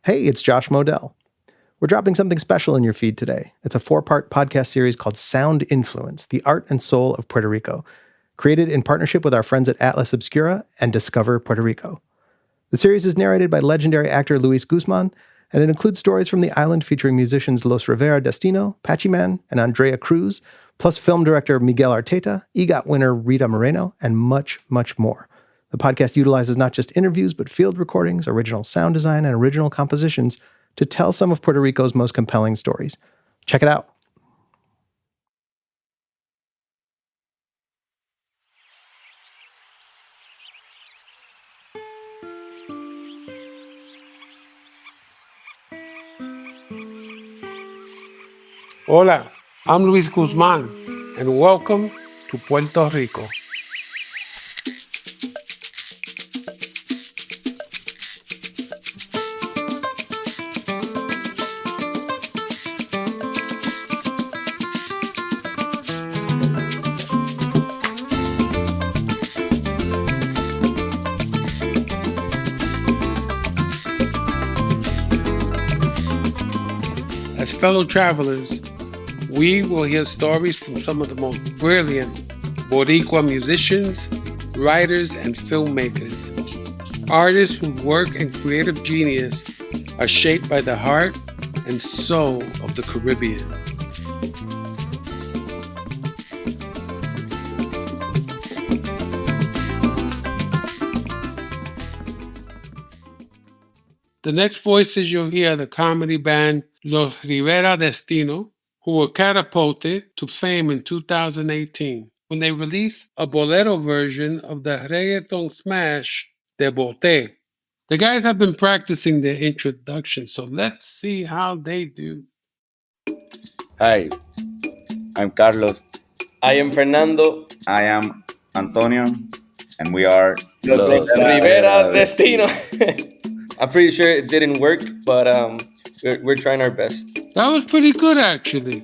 Hey, it's Josh Modell. We're dropping something special in your feed today. It's a 4-part podcast series called Sound Influence, the Art and Soul of Puerto Rico, created in partnership with our friends at Atlas Obscura and Discover Puerto Rico. The series is narrated by legendary actor Luis Guzman, and it includes stories from the island featuring musicians Los Rivera Destino, Patchy Man, and Andrea Cruz, plus film director Miguel Arteta, EGOT winner Rita Moreno, and much, much more. The podcast utilizes not just interviews, but field recordings, original sound design, and original compositions to tell some of Puerto Rico's most compelling stories. Check it out. Hola, I'm Luis Guzman, and welcome to Puerto Rico. As fellow travelers, we will hear stories from some of the most brilliant Boricua musicians, writers, and filmmakers. Artists whose work and creative genius are shaped by the heart and soul of the Caribbean. The next voices you'll hear are the comedy band Los Rivera Destino, who were catapulted to fame in 2018 when they released a bolero version of the reggaeton smash De Bote. The guys have been practicing their introduction, so let's see how they do. Hi, I'm Carlos. I am Fernando. I am Antonio, and we are Los Rivera Destino. I'm pretty sure it didn't work, but we're trying our best. That was pretty good, actually.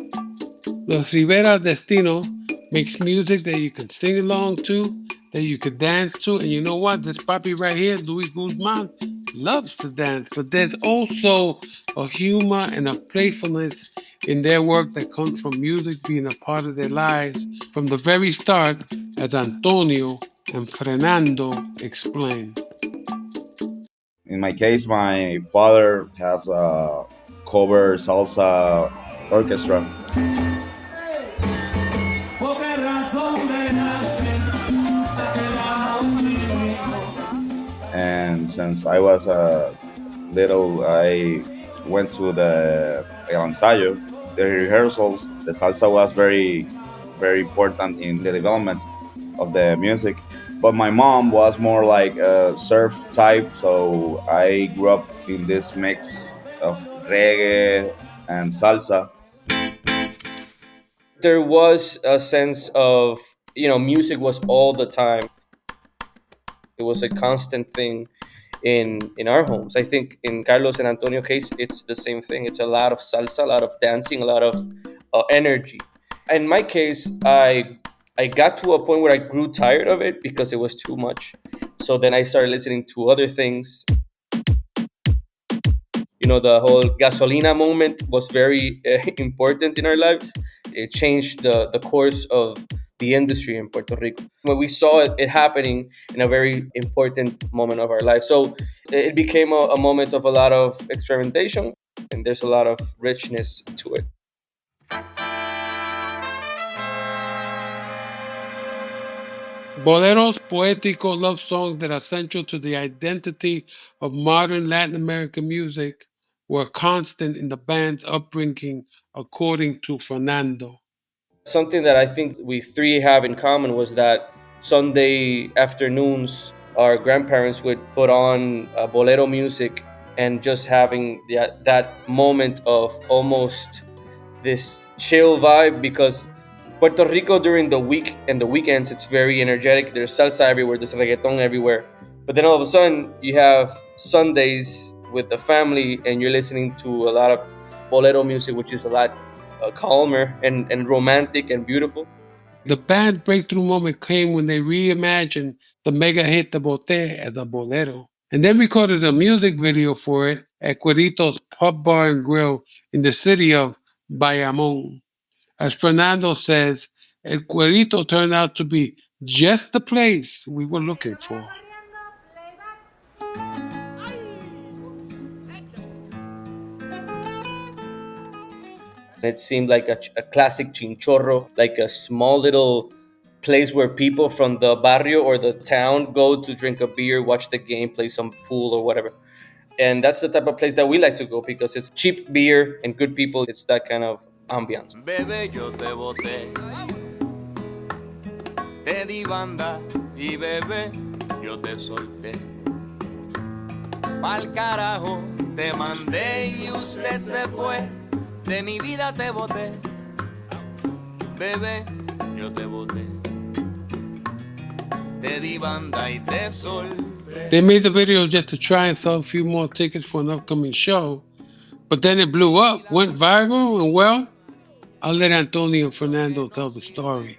Los Rivera Destino makes music that you can sing along to, that you can dance to, and you know what? This papi right here, Luis Guzman, loves to dance, but there's also a humor and a playfulness in their work that comes from music being a part of their lives from the very start, as Antonio and Fernando explained. In my case, my father has a cover salsa orchestra. And since I was little, I went to the ensayo, the rehearsals. The salsa was very, very important in the development of the music. But my mom was more like a surf type, so I grew up in this mix of reggae and salsa. There was a sense of, music was all the time. It was a constant thing in our homes. I think in Carlos and Antonio's case, it's the same thing. It's a lot of salsa, a lot of dancing, a lot of energy. In my case, I got to a point where I grew tired of it because it was too much. So then I started listening to other things. The whole gasolina moment was very important in our lives. It changed the course of the industry in Puerto Rico. When we saw it happening in a very important moment of our life. So it became a moment of a lot of experimentation, and there's a lot of richness to it. Boleros, poetical love songs that are central to the identity of modern Latin American music, were constant in the band's upbringing, according to Fernando. Something that I think we three have in common was that Sunday afternoons, our grandparents would put on bolero music and just having that moment of almost this chill vibe, because Puerto Rico during the week and the weekends, it's very energetic. There's salsa everywhere, there's reggaeton everywhere. But then all of a sudden, you have Sundays with the family and you're listening to a lot of bolero music, which is a lot calmer and romantic and beautiful. The band breakthrough moment came when they reimagined the mega hit De Bote as a bolero, and then recorded a music video for it at Cuerito's Pub Bar and Grill in the city of Bayamón. As Fernando says, El Cuerito turned out to be just the place we were looking for. It seemed like a classic chinchorro, like a small little place where people from the barrio or the town go to drink a beer, watch the game, play some pool or whatever. And that's the type of place that we like to go because it's cheap beer and good people. It's that kind of ambiance. Bebé, yo te boté, te di banda y bebé, yo te solté. Pa'l carajo te mandé y usted se fue. De mi vida te boté, bebé, yo te boté. Te di banda y te solté. They made the video just to try and sell a few more tickets for an upcoming show, but then it blew up, went viral, and well, I'll let Antonio and Fernando tell the story.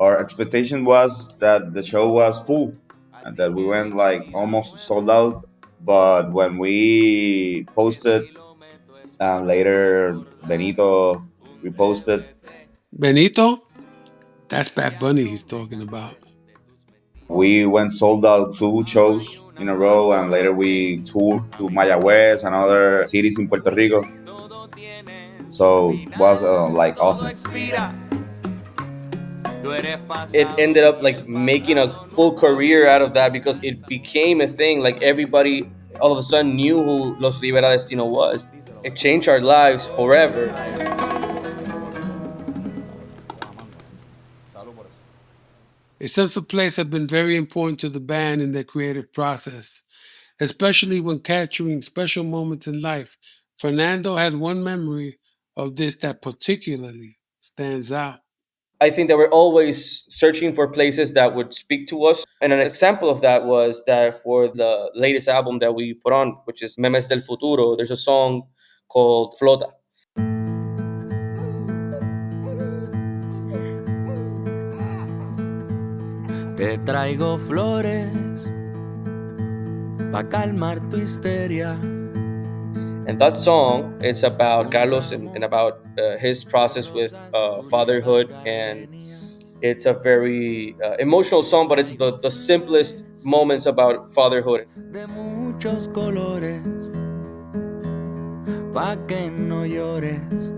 Our expectation was that the show was full and that we went like almost sold out. But when we posted, and later Benito reposted, Benito? That's Bad Bunny he's talking about. we went sold out 2 shows in a row, and later we toured to Mayagüez and other cities in Puerto Rico. So it was like awesome. It ended up like making a full career out of that because it became a thing. Like everybody all of a sudden knew who Los Rivera Destino was. It changed our lives forever. A sense of place has been very important to the band in their creative process, especially when capturing special moments in life. Fernando has one memory of this that particularly stands out. I think that we're always searching for places that would speak to us. And an example of that was that for the latest album that we put on, which is Memes del Futuro, there's a song called Flota. Te traigo flores pa calmar tu histeria. And that song is about Carlos and about his process with fatherhood. And it's a very emotional song, but it's the simplest moments about fatherhood. De muchos colores, pa que no llores,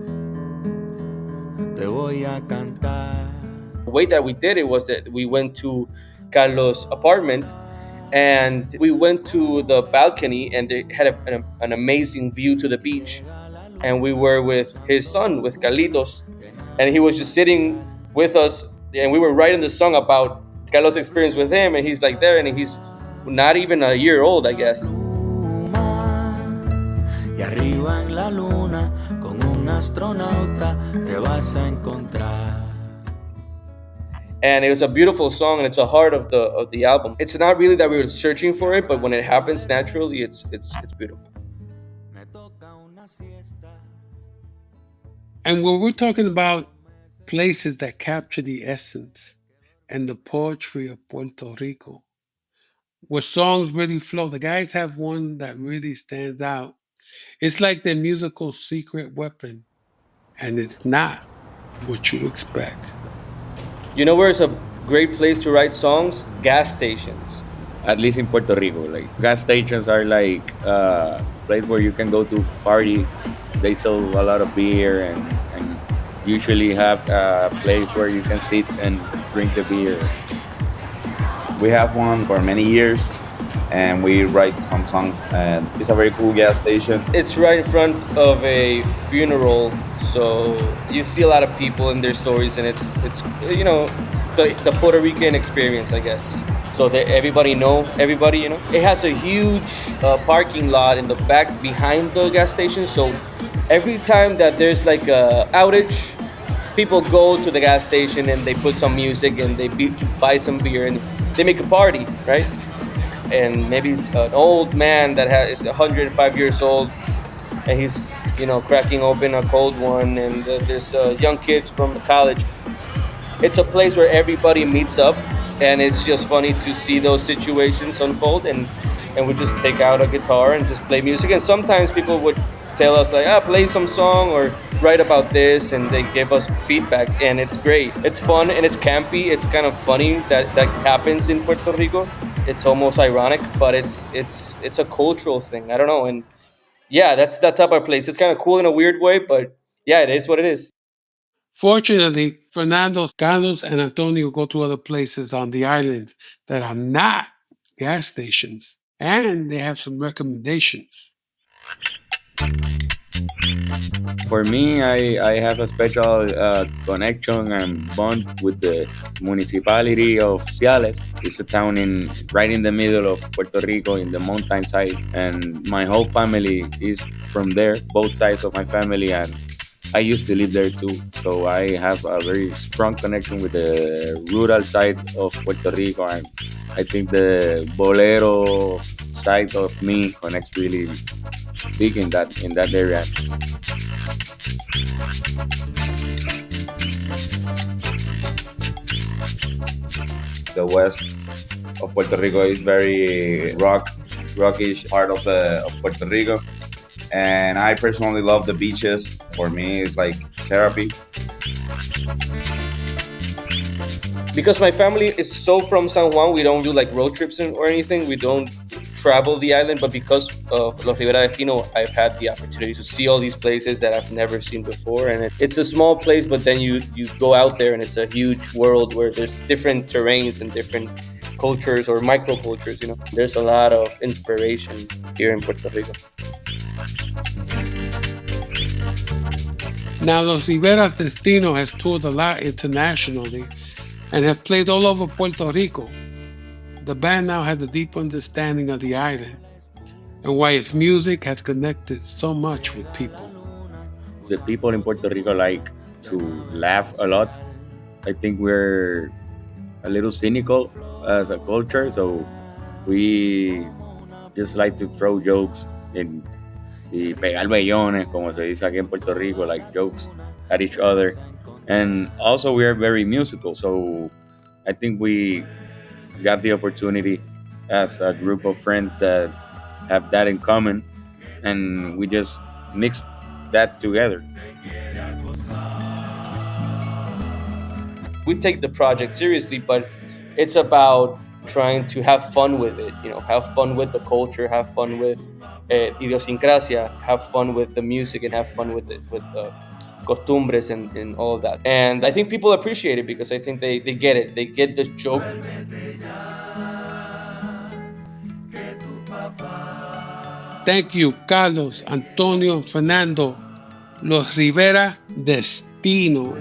te voy a cantar. The way that we did it was that we went to Carlos' apartment and we went to the balcony and they had an amazing view to the beach. And we were with his son, with Carlitos, and he was just sitting with us and we were writing the song about Carlos' experience with him, and he's like there and he's not even a year old, I guess. Y arriba en la luna con un astronauta te vas a encontrar. And it was a beautiful song, and it's the heart of the album. It's not really that we were searching for it, but when it happens naturally, it's beautiful. And when we're talking about places that capture the essence and the poetry of Puerto Rico, where songs really flow, the guys have one that really stands out. It's like their musical secret weapon, and it's not what you expect. You know where it's a great place to write songs? Gas stations. At least in Puerto Rico, like gas stations are like a place where you can go to party. They sell a lot of beer and usually have a place where you can sit and drink the beer. We have one for many years, and we write some songs, and it's a very cool gas station. It's right in front of a funeral, so you see a lot of people and their stories, and it's you know, the Puerto Rican experience, I guess. So that everybody know everybody, you know. It has a huge parking lot in the back behind the gas station, so every time that there's like a outage, people go to the gas station and they put some music and they buy some beer and they make a party, right? And maybe it's an old man that is 105 years old, and he's, you know, cracking open a cold one, and there's young kids from college. It's a place where everybody meets up, and it's just funny to see those situations unfold, and and we just take out a guitar and just play music. And sometimes people would tell us like, play some song or write about this, and they give us feedback, and it's great. It's fun and it's campy. It's kind of funny that happens in Puerto Rico. It's almost ironic, but it's a cultural thing. I don't know, and yeah, that's that type of place. It's kind of cool in a weird way, but yeah, it is what it is. Fortunately, Fernando, Carlos, and Antonio go to other places on the island that are not gas stations, and they have some recommendations. For me, I have a special connection and bond with the municipality of Ciales. It's a town right in the middle of Puerto Rico in the mountainside, and my whole family is from there, both sides of my family, and I used to live there too. So I have a very strong connection with the rural side of Puerto Rico, and I think the bolero side of me connects really big in that area. The west of Puerto Rico is very rockish part of Puerto Rico, and I personally love the beaches. For me, it's like therapy. Because my family is so from San Juan, we don't do like road trips or anything. We don't travel the island, but because of Los Rivera Destino, I've had the opportunity to see all these places that I've never seen before. And it's a small place, but then you go out there and it's a huge world where there's different terrains and different cultures or microcultures. There's a lot of inspiration here in Puerto Rico. Now, Los Rivera Destino has toured a lot internationally and have played all over Puerto Rico. The band now has a deep understanding of the island and why its music has connected so much with people. The people in Puerto Rico like to laugh a lot. I think we're a little cynical as a culture, so we just like to throw jokes y pegar bellones, como se dice aquí en Puerto Rico, like jokes at each other. And also we are very musical, so I think we got the opportunity as a group of friends that have that in common, and we just mixed that together. We take the project seriously, but it's about trying to have fun with it, have fun with the culture, have fun with idiosincrasia, have fun with the music, and have fun with it, with the costumbres and all of that. And I think people appreciate it because I think they get it. They get the joke. Thank you, Carlos, Antonio, and Fernando, Los Rivera Destino.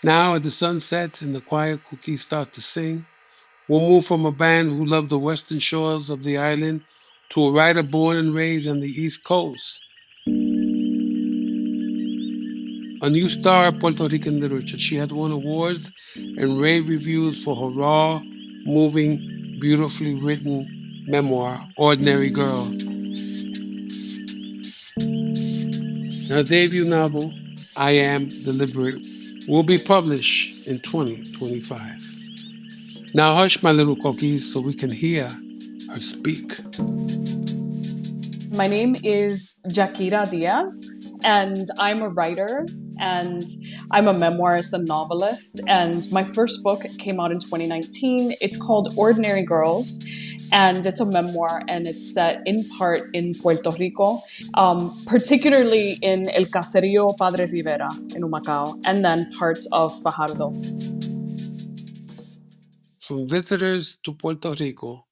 Now, as the sun sets and the quiet coquís start to sing, we'll move from a band who loved the western shores of the island to a writer born and raised on the East Coast. A new star of Puerto Rican literature, she has won awards and rave reviews for her raw, moving, beautifully written memoir, Ordinary Girl. Her debut novel, I Am Deliberate, will be published in 2025. Now hush, my little coquís, so we can hear her speak. My name is Jaquira Díaz, and I'm a writer, and I'm a memoirist and novelist. And my first book came out in 2019. It's called Ordinary Girls, and it's a memoir, and it's set in part in Puerto Rico, particularly in El Caserío Padre Rivera in Humacao, and then parts of Fajardo. From visitors to Puerto Rico,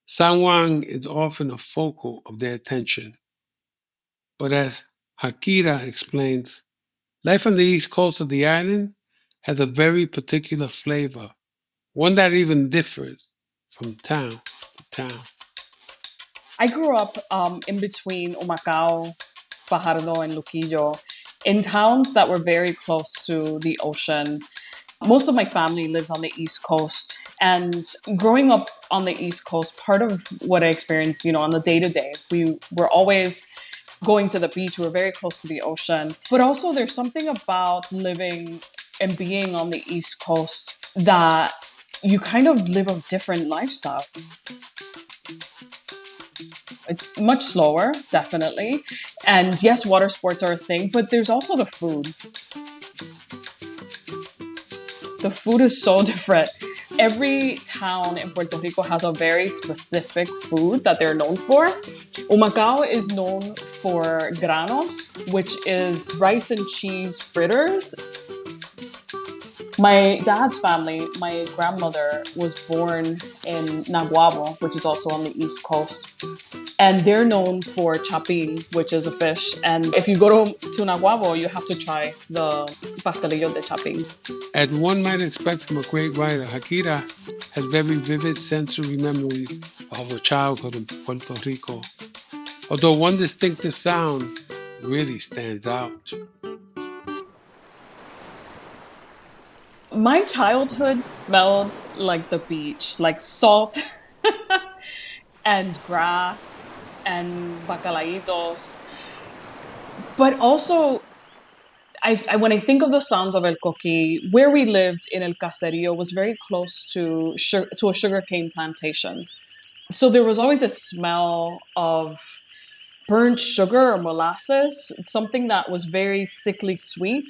San Juan is often a focal of their attention. But as Jaquira explains, life on the east coast of the island has a very particular flavor, one that even differs from town to town. I grew up in between Humacao, Fajardo, and Luquillo, in towns that were very close to the ocean. Most of my family lives on the East Coast. And growing up on the East Coast, part of what I experienced, on the day-to-day, we were always going to the beach. We were very close to the ocean. But also there's something about living and being on the East Coast that you kind of live a different lifestyle. It's much slower, definitely. And yes, water sports are a thing, but there's also the food. The food is so different. Every town in Puerto Rico has a very specific food that they're known for. Humacao is known for granos, which is rice and cheese fritters. My dad's family, my grandmother was born in Naguabo, which is also on the East Coast. And they're known for chapin, which is a fish. And if you go to Naguabo, you have to try the bacalaítos de chapin. As one might expect from a great writer, Jaquira has very vivid sensory memories of her childhood in Puerto Rico. Although one distinctive sound really stands out. My childhood smelled like the beach, like salt and grass and bacalaítos. But also, when I think of the sounds of El Coquí, where we lived in El Caserío was very close to a sugarcane plantation. So there was always this smell of burnt sugar or molasses, something that was very sickly sweet.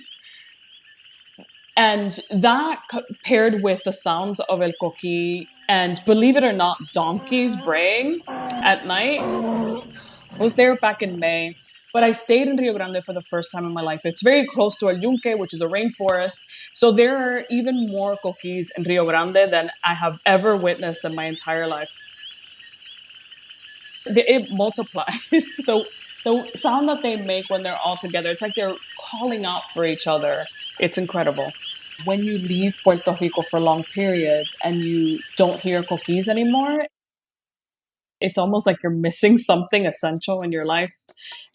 And that paired with the sounds of El Coquí and, believe it or not, donkeys braying at night. I was there back in May, but I stayed in Rio Grande for the first time in my life. It's very close to El Yunque, which is a rainforest. So there are even more coquís in Rio Grande than I have ever witnessed in my entire life. It multiplies. The sound that they make when they're all together, it's like they're calling out for each other. It's incredible. When you leave Puerto Rico for long periods and you don't hear coquís anymore, it's almost like you're missing something essential in your life.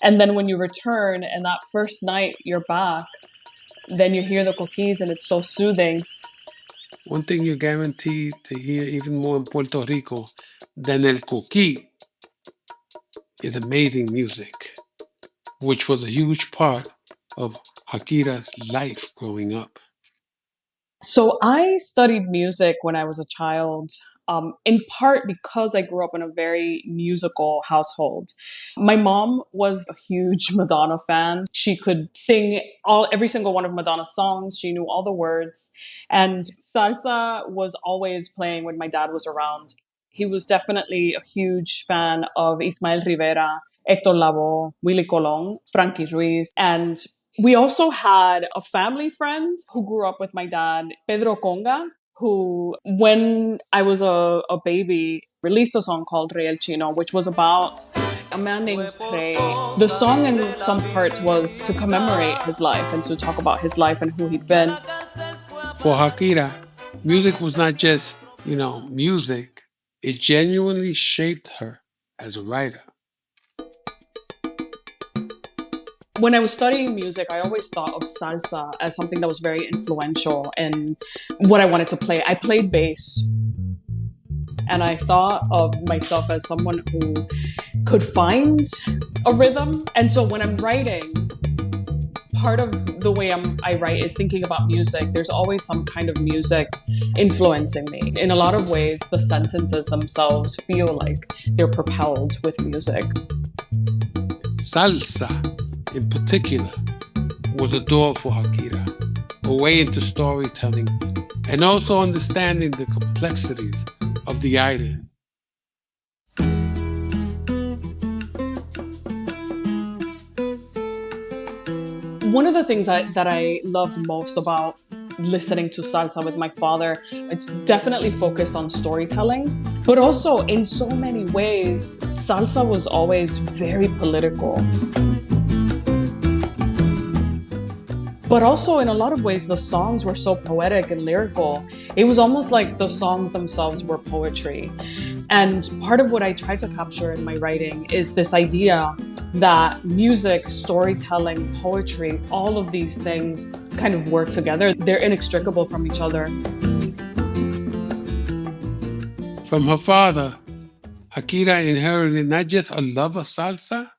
And then when you return and that first night you're back, then you hear the coquís and it's so soothing. One thing you're guaranteed to hear even more in Puerto Rico than El Coquí is amazing music, which was a huge part of Jaquira's life growing up. So I studied music when I was a child, in part because I grew up in a very musical household. My mom was a huge Madonna fan. She could sing every single one of Madonna's songs. She knew all the words. And salsa was always playing when my dad was around. He was definitely a huge fan of Ismael Rivera, Héctor Lavoe, Willie Colón, Frankie Ruiz, and we also had a family friend who grew up with my dad, Pedro Conga, who, when I was a baby, released a song called Rey El Chino, which was about a man named Rey. The song in some parts was to commemorate his life and to talk about his life and who he'd been. For Jaquira, music was not just, music. It genuinely shaped her as a writer. When I was studying music, I always thought of salsa as something that was very influential in what I wanted to play. I played bass, and I thought of myself as someone who could find a rhythm. And so when I'm writing, part of the way I write is thinking about music. There's always some kind of music influencing me. In a lot of ways, the sentences themselves feel like they're propelled with music. Salsa, in particular, was a door for Jaquira, a way into storytelling and also understanding the complexities of the island. One of the things that I loved most about listening to salsa with my father, it's definitely focused on storytelling, but also in so many ways, salsa was always very political. But also, in a lot of ways, the songs were so poetic and lyrical. It was almost like the songs themselves were poetry. And part of what I try to capture in my writing is this idea that music, storytelling, poetry, all of these things kind of work together. They're inextricable from each other. From her father, Jaquira inherited not just a love of salsa,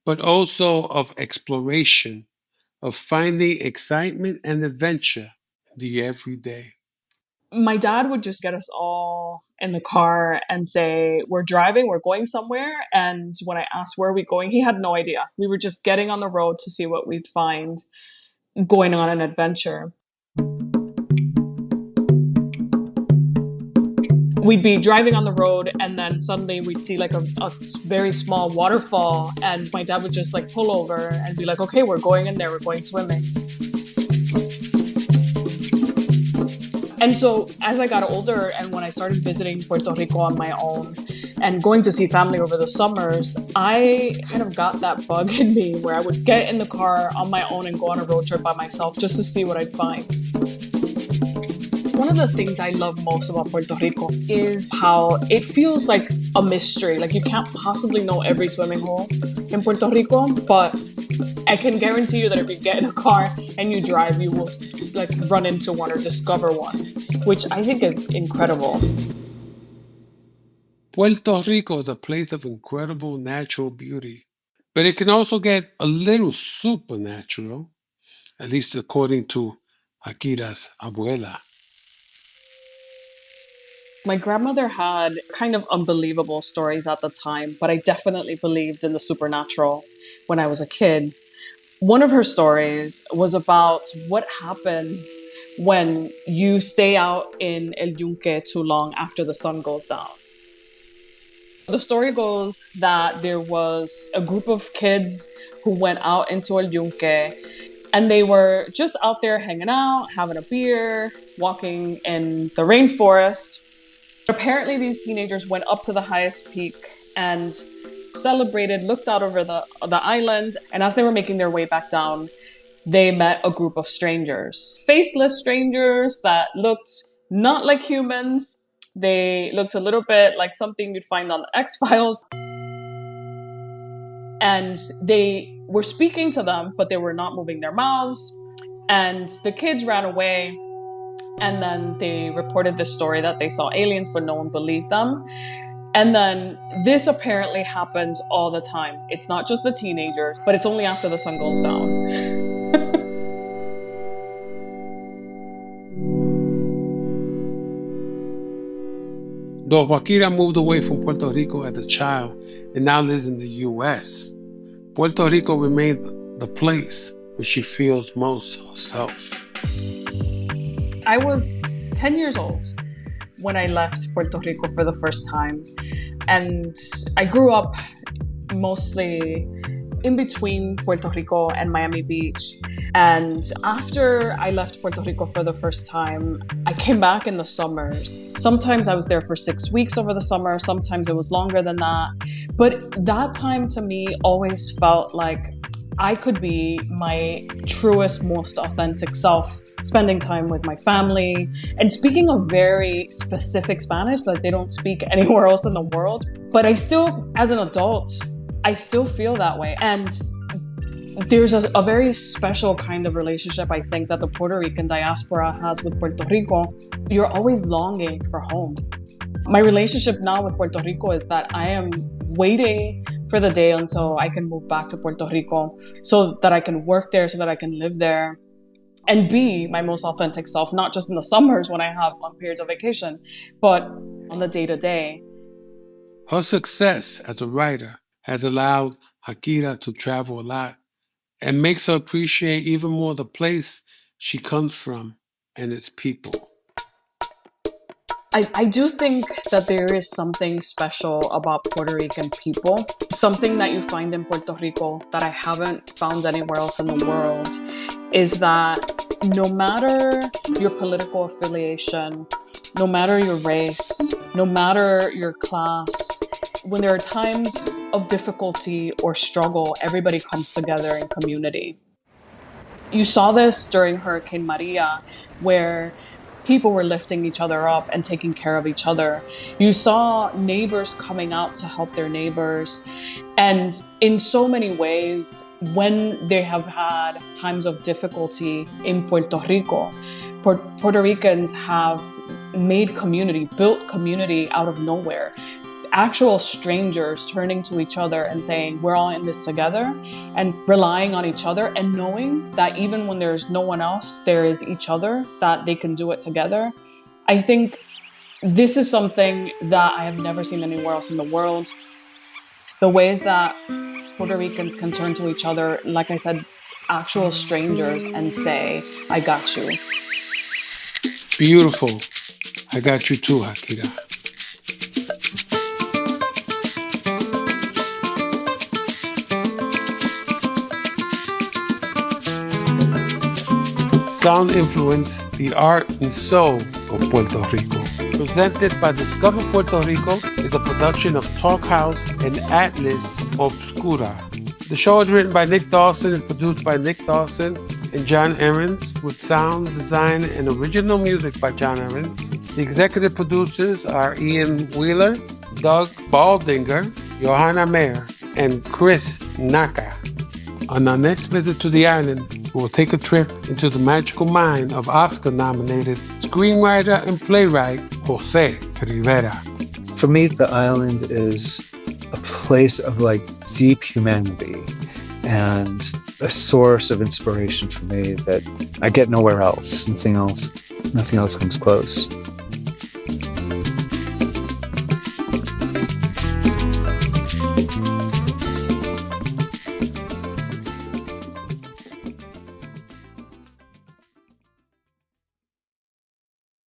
but also of exploration, of finding excitement and adventure in the everyday. My dad would just get us all in the car and say, we're driving, we're going somewhere. And when I asked where are we going, he had no idea. We were just getting on the road to see what we'd find, going on an adventure. We'd be driving on the road and then suddenly we'd see like a very small waterfall, and my dad would just like pull over and be like, okay, we're going in there, we're going swimming. And so as I got older and when I started visiting Puerto Rico on my own and going to see family over the summers, I kind of got that bug in me where I would get in the car on my own and go on a road trip by myself just to see what I'd find. One of the things I love most about Puerto Rico is how it feels like a mystery. Like you can't possibly know every swimming hole in Puerto Rico, but I can guarantee you that if you get in a car and you drive, you will like run into one or discover one, which I think is incredible. Puerto Rico is a place of incredible natural beauty, but it can also get a little supernatural, at least according to Jaquira's abuela. My grandmother had kind of unbelievable stories at the time, but I definitely believed in the supernatural when I was a kid. One of her stories was about what happens when you stay out in El Yunque too long after the sun goes down. The story goes that there was a group of kids who went out into El Yunque and they were just out there hanging out, having a beer, walking in the rainforest. Apparently, these teenagers went up to the highest peak and celebrated, looked out over the islands, and as they were making their way back down, they met a group of strangers. Faceless strangers that looked not like humans. They looked a little bit like something you'd find on the X-Files. And they were speaking to them, but they were not moving their mouths. And the kids ran away. And then they reported this story that they saw aliens, but no one believed them. And then this apparently happens all the time. It's not just the teenagers, but it's only after the sun goes down. Though Jaquira moved away from Puerto Rico as a child and now lives in the U.S., Puerto Rico remains the place where she feels most herself. I was 10 years old when I left Puerto Rico for the first time. And I grew up mostly in between Puerto Rico and Miami Beach. And after I left Puerto Rico for the first time, I came back in the summers. Sometimes I was there for 6 weeks over the summer. Sometimes it was longer than that. But that time to me always felt like I could be my truest, most authentic self, spending time with my family and speaking a very specific Spanish that they don't speak anywhere else in the world. But I still, as an adult, I still feel that way. And there's a very special kind of relationship, I think, that the Puerto Rican diaspora has with Puerto Rico. You're always longing for home. My relationship now with Puerto Rico is that I am waiting for the day until I can move back to Puerto Rico so that I can work there, so that I can live there and be my most authentic self, not just in the summers when I have long periods of vacation, but on the day-to-day. Her success as a writer has allowed Jaquira to travel a lot and makes her appreciate even more the place she comes from and its people. I do think that there is something special about Puerto Rican people, something that you find in Puerto Rico that I haven't found anywhere else in the world, is that no matter your political affiliation, no matter your race, no matter your class, when there are times of difficulty or struggle, everybody comes together in community. You saw this during Hurricane Maria, where people were lifting each other up and taking care of each other. You saw neighbors coming out to help their neighbors. And in so many ways, when they have had times of difficulty in Puerto Rico, Puerto Ricans have made community, built community out of nowhere. Actual strangers turning to each other and saying, we're all in this together, and relying on each other and knowing that even when there's no one else, there is each other, that they can do it together. I think this is something that I have never seen anywhere else in the world. The ways that Puerto Ricans can turn to each other, like I said, actual strangers, and say, I got you. Beautiful. I got you too, Jaquira. Sound Influence, the art and soul of Puerto Rico. Presented by Discover Puerto Rico is a production of Talk House and Atlas Obscura. The show is written by Nick Dawson and produced by Nick Dawson and John Ahrens, with sound design and original music by John Ahrens. The executive producers are Ian Wheeler, Doug Baldinger, Johanna Mayer, and Chris Naka. On our next visit to the island, we will take a trip into the magical mind of Oscar-nominated screenwriter and playwright Jose Rivera. For me, the island is a place of deep humanity and a source of inspiration for me that I get nowhere else. Nothing else comes close.